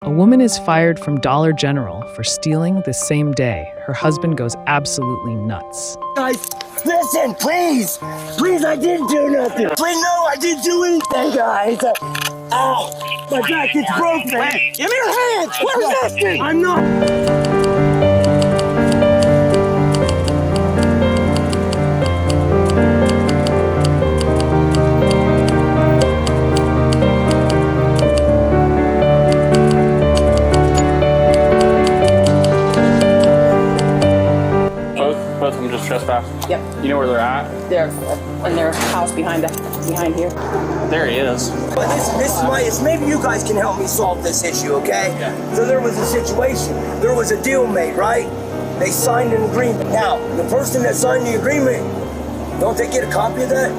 A woman is fired from Dollar General for stealing the same day. Her husband goes absolutely nuts. Guys, listen, please. Please, I didn't do nothing. Please, no, I didn't do anything, guys. Ow, my back is broken. Hey, give me your hands. What is this? I'm not. Both of them just trespassed? Yep. You know where they're at? They're in their house behind here. There he is. But this maybe you guys can help me solve this issue, okay? Yeah. So there was a situation. There was a deal made, right? They signed an agreement. Now, the person that signed the agreement, don't they get a copy of that?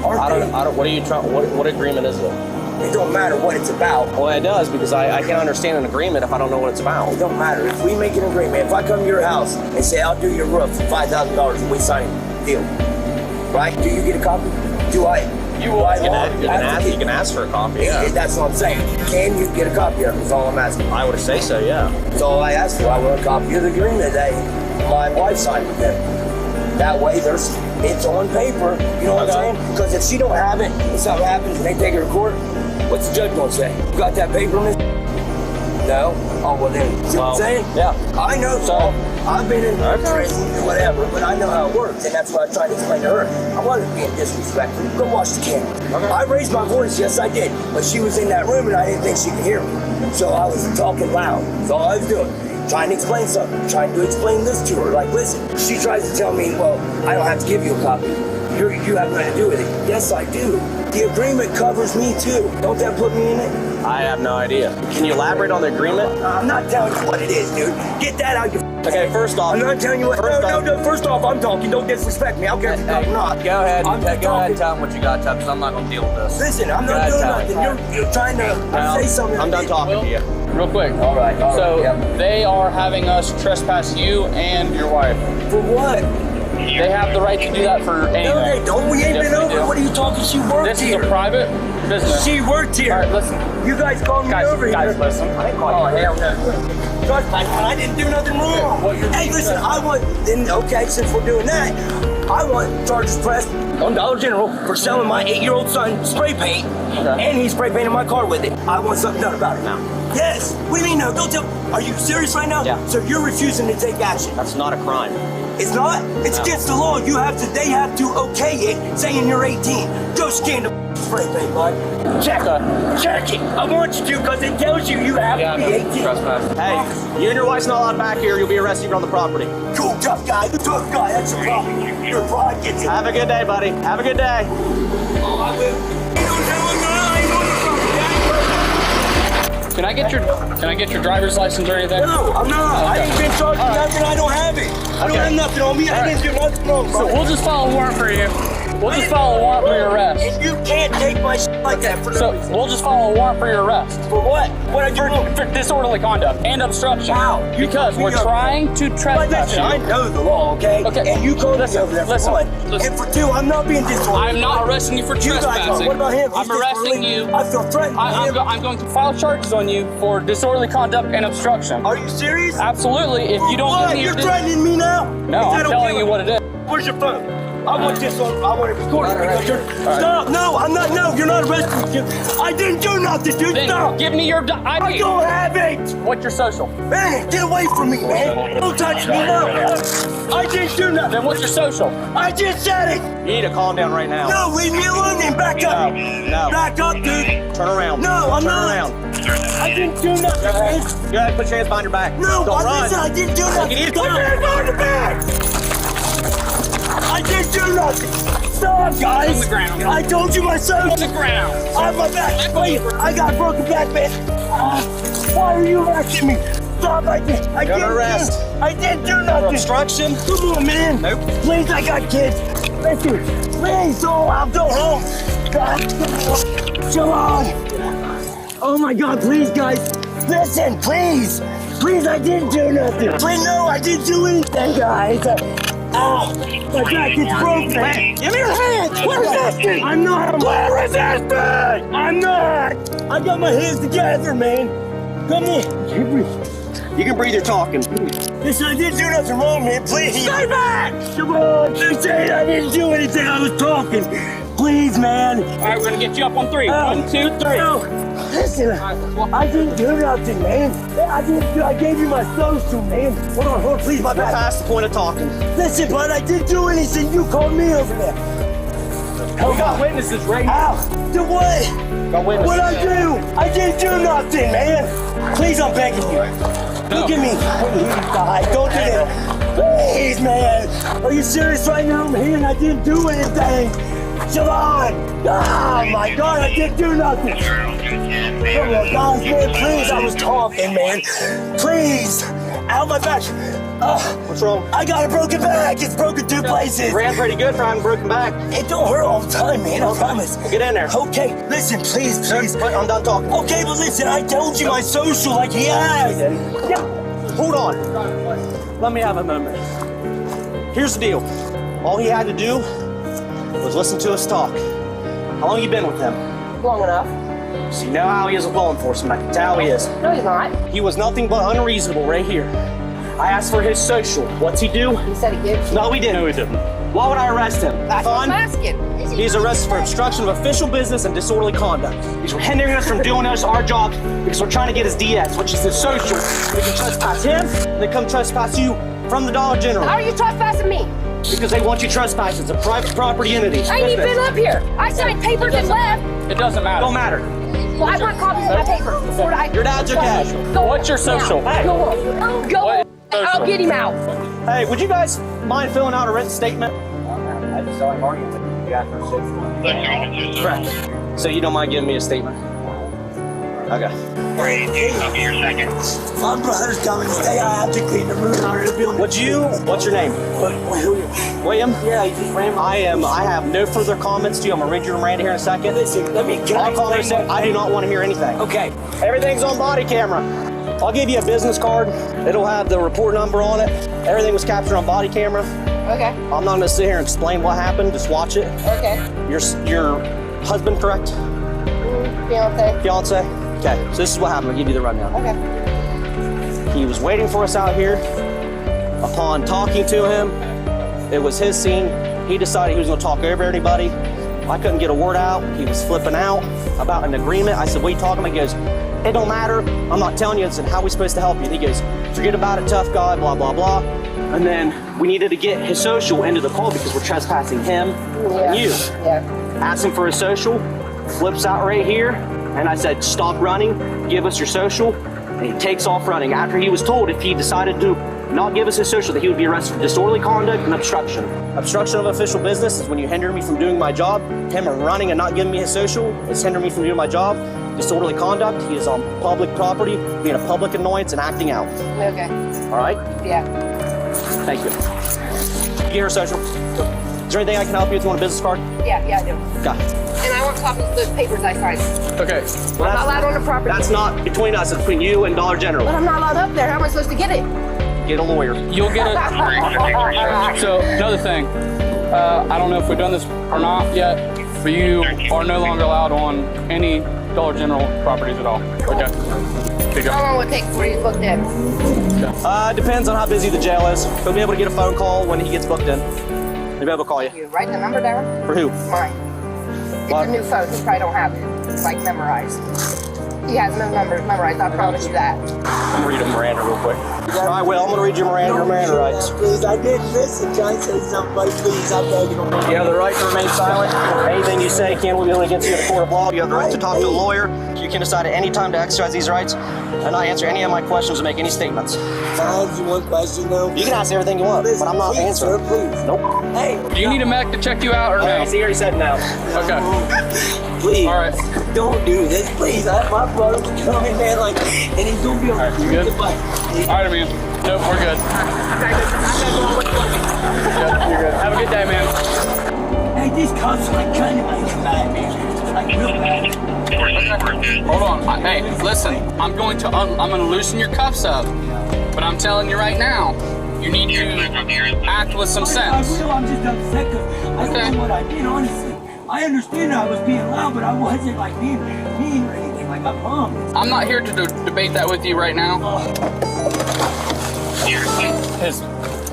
What agreement is it? It don't matter what it's about. Well, it does, because I can't understand an agreement if I don't know what it's about. It don't matter. If we make an agreement, if I come to your house and say, I'll do your roof for $5,000 and we sign a deal, right? Do you get a copy? Do I? You can ask for a copy, yeah. That's what I'm saying. Can you get a copy of it? That's all I'm asking. I would say so, yeah. That's all I asked for. I want a copy of the agreement that my wife signed with them. That way, it's on paper. You know what I'm saying? Because if she don't have it, and something happens and they take her to court, what's the judge gonna say? You got that paper, miss? No? Oh, well then, see what I'm saying? Yeah. I know, so I've been in prison or whatever, but I know how it works, and that's what I tried to explain to her. I wasn't being disrespectful. Go watch the camera. Okay. I raised my voice, yes I did, but she was in that room and I didn't think she could hear me. So I was talking loud. That's all I was doing. Trying to explain something, trying to explain this to her. Like, listen, she tries to tell me, well, I don't have to give you a copy. You have nothing to do with it. Yes, I do. The agreement covers me too. Don't that put me in it? I have no idea. Can you elaborate on the agreement? I'm not telling you what it is, dude. Get that out your Okay, first off. I'm not telling you what. No. First off, I'm talking. Don't disrespect me. I don't care if you talk or not. Go ahead. Go ahead and tell him what you got, because I'm not going to deal with this. Listen, I'm not doing nothing. You're trying to say something. I'm done talking to you. Real quick. All right. So they are having us trespass you and your wife. For what? They have the right to do that for anything. No, they don't. We ain't been over. What are you talking? She worked here. This is a private business. She worked here. All right, listen. You guys called me over here. Guys, listen. I didn't call you. Hell no. Trust me, I didn't do nothing wrong. Hey, listen, okay, since we're doing that, I want charges pressed on Dollar General for selling my 8-year-old son spray paint, and he's spray painting my car with it. I want something done about it now. Yes. What do you mean no? Don't tell. Are you serious right now? Yeah. So you're refusing to take action? That's not a crime. It's not? It's against the law. They have to okay it, saying you're 18. Go scan the spray paint, bud. Check it. I want you to, because it tells you have to be 18. Hey, you and your wife's not allowed back here. You'll be arrested on the property. Cool, tough guy. Tough guy. That's your problem. Your pride gets you. Have a good day, buddy. Have a good day. Oh, I will. Can I get your driver's license or anything? No, I'm not. Okay. I ain't been charged with nothing. I don't have it. I don't have nothing on me. I didn't do nothing wrong. So we'll just file a warrant for you. We'll just file a warrant for your arrest. And you can't take my shit like that for no reason. We'll just file a warrant for your arrest. For what? What I do wrong? For disorderly conduct and obstruction. Wow. Because we're trying to trespass you. I know the law, okay? And you called me over there for one. And for two, I'm not being disorderly. I'm not arresting you for trespassing. What about him? I'm arresting you. I feel threatened. I'm going to file charges on you for disorderly conduct and obstruction. Are you serious? Absolutely. If you don't give me You're threatening me now? No, I'm telling you what it is. Where's your phone? I want this on. I want it recorded because you're. Stop! No, I'm not. No, you're not arresting me. I didn't do nothing, dude. Then Stop! give me your ID. I don't have it. What's your social? Man, get away from me, man! Don't touch me, no! I didn't do nothing. Then what's your social? I just said it. You need to calm down right now. No, leave me alone and back up. No. Back up, dude. Turn around. No, I'm Turn not. around. I didn't do nothing, man. Go ahead, put your hands behind your back. No, don't run. I didn't do nothing. You need to Put your hands behind your back. I didn't do nothing. Stop, guys. On the ground. I told you myself. On the ground. On my back. Wait, I got a broken back, man. Why are you arresting me? Stop! I didn't arrest. I didn't do nothing. For obstruction? Come on, man. Nope. Please, I got kids. Listen, please, I'll go home. God, come on. Oh my God, please, guys. Listen, please. Please, I didn't do nothing. Please, no, I didn't do anything, guys. Ow, my back is broken. Hey, give me your hands. Where is this? I'm not. Where is this? I'm not. I got my hands together, man. Come on. Can't breathe. You can breathe, you're talking. Listen, I didn't do nothing wrong, man. Please. Stay back. Come on. Listen, I didn't do anything. I was talking. Please, man. All right, we're gonna get you up on 3. 1, 2, 3. No. Listen, I didn't do nothing, man. I gave you my social, man. Hold on, please, my You're bad. past the point of talking. Listen, bud, I didn't do anything. You called me over there. We got witnesses right here. Ow. Do what? Got witnesses. What'd I do? I didn't do nothing, man. Please, I'm begging you. Look at me. Please, don't do that. Please, man. Are you serious right now? I'm here and I didn't do anything. Siobhan! Oh my God, I didn't do nothing! Come on, guys, man, please, I was talking, man. Please! Ow, my back! What's wrong? I got a broken back! It's broken 2 places! You ran pretty good for having a broken back. It don't hurt all the time, man, I promise. Get in there. Okay, listen, please. I'm done talking. Okay, but listen, I told you my social like he has. Yeah. Hold on. Let me have a moment. Here's the deal. All he had to do was listen to us talk. How long you been with him? Long enough. So you know how he is with law enforcement. I can tell he is. No, he's not. He was nothing but unreasonable right here. I asked for his social. What's he do? He said he gives. No, he didn't. No, he didn't. Why would I arrest him? That's what I'm Fun? asking. He's arrested for obstruction of official business and disorderly conduct. He's hindering us from doing our jobs because we're trying to get his DS, which is his social. We can trespass him, and they come trespass you from the Dollar General. How are you trespassing me? Because they want you trespassed. It's a private property entity. I ain't even been up here. I signed papers and left. It doesn't matter. Don't matter. Well, I want copies of my papers before I... Your dad's your dad. Go What's your social? now. Go on. Go on. I'll get him out. Hey, would you guys mind filling out a written statement? I just saw him arguing with you guys for 6 months. Correct. So you don't mind giving me a statement? Okay. My brother's coming today. I have to clean the room out of the building. What's your name? William? Yeah, he just ran my... I have no further comments to you. I'm gonna read your Miranda here in a second. Listen, I'll call her and say, I do not want to hear anything. Okay. Everything's on body camera. I'll give you a business card. It'll have the report number on it. Everything was captured on body camera. Okay. I'm not gonna sit here and explain what happened. Just watch it. Okay. Your husband, correct? Fiance. Fiance? Okay, so this is what happened. I'll give you the rundown. Okay. He was waiting for us out here. Upon talking to him, it was his scene. He decided he was gonna talk over everybody. I couldn't get a word out. He was flipping out about an agreement. I said, what are you talking about? He goes, it don't matter. I'm not telling you. I said, how are we supposed to help you? And he goes, forget about it, tough guy, blah, blah, blah. And then we needed to get his social into the call because we're trespassing him and you. Yeah. Asked him for his social, flips out right here. And I said, stop running, give us your social. And he takes off running after he was told if he decided to not give us his social that he would be arrested for disorderly conduct and obstruction. Obstruction of official business is when you hinder me from doing my job. Him running and not giving me his social is hindering me from doing my job. Disorderly conduct, he is on public property, being a public annoyance and acting out. Okay. All right? Yeah. Thank you. You get her social. Is there anything I can help you with? You want a business card? Yeah, I do. Okay. And I want copies of those papers I signed. Okay. Well, I'm not allowed on the property. That's not between us, it's between you and Dollar General. But I'm not allowed up there. How am I supposed to get it? Get a lawyer. You'll get it. So, another thing. I don't know if we've done this or not yet, but you are no longer allowed on any Dollar General properties at all. Okay. There you go. How long will it take before he's booked in? Depends on how busy the jail is. He'll be able to get a phone call when he gets booked in. He'll be able to call you. You write the number down? For who? Mine. It's a new phone. He probably don't have it. It's like memorized. He has no numbers memorized. I promise you that. I'm gonna read a Miranda real quick. All right, Will, I'm gonna read your Miranda rights. Please, I didn't listen. Can I say something? Please, I'm begging him. You have the right to remain silent. Anything you say can be held against you in a court of law. You have the right to talk to a lawyer. You can decide at any time to exercise these rights and not answer any of my questions or make any statements. Can I ask you one question, though? You can ask everything you want, but I'm not Please, answering. sir, please. Nope. Hey. Do you need a medic to check you out or no? He already said no. Okay. Please. All right. Don't do this, please. My brother's coming, man, like, and he's gonna be All right, you good? All right, man. Nope, we're good. Yep, you're good. Have a good day, man. Hey, these cops are like kind of like bad, man. Like real bad. Hold on. Hey, listen. I'm going to loosen your cuffs up, but I'm telling you right now, you need to act with some sense. I'm just upset because I don't know what I did, honestly. I understand I was being loud, but I wasn't like being mean or anything. Like I'm not here to debate that with you right now.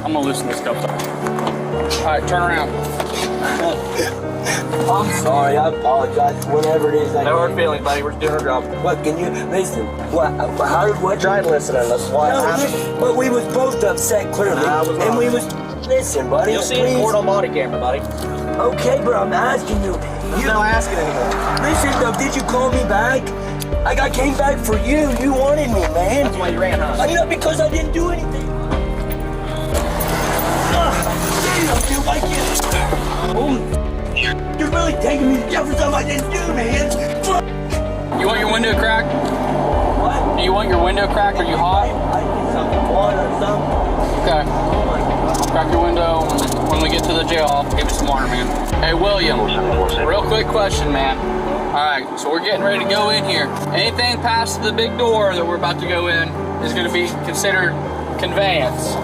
I'm gonna loosen this cup. All right, turn around. I'm sorry. I apologize. Whatever it is. No hard feelings, buddy. We're just doing our job. What can you listen? What? Try and listen to us. No, but we was both upset clearly, Nah, I was and wrong. we was. Listen, buddy. You'll see it in court on body camera, buddy. Okay, bro. I'm asking you. There's no asking anymore. Listen, though. Did you call me back? I came back for you. You wanted me, man. That's why you ran, huh? Not because I didn't do anything. Damn, dude, I can't. You're really taking me to jail for something I didn't do, man. You want your window cracked? What? Do you want your window cracked? Are you hot? I need something, water or something. Okay. Oh my God. Crack your window. When we get to the jail, I'll give you some water, man. Hey, William. Real quick question, man. All right, so we're getting ready to go in here. Anything past the big door that we're about to go in is going to be considered conveyance.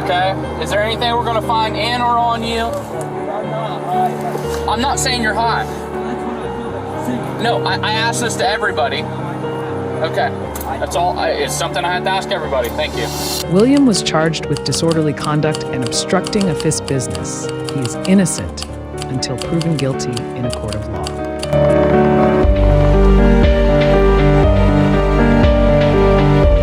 Okay? Is there anything we're going to find in or on you? I'm not saying you're hot. No, I asked this to everybody. Okay. That's all. It's something I had to ask everybody. Thank you. William was charged with disorderly conduct and obstructing a fist business. He is innocent until proven guilty in a court of law.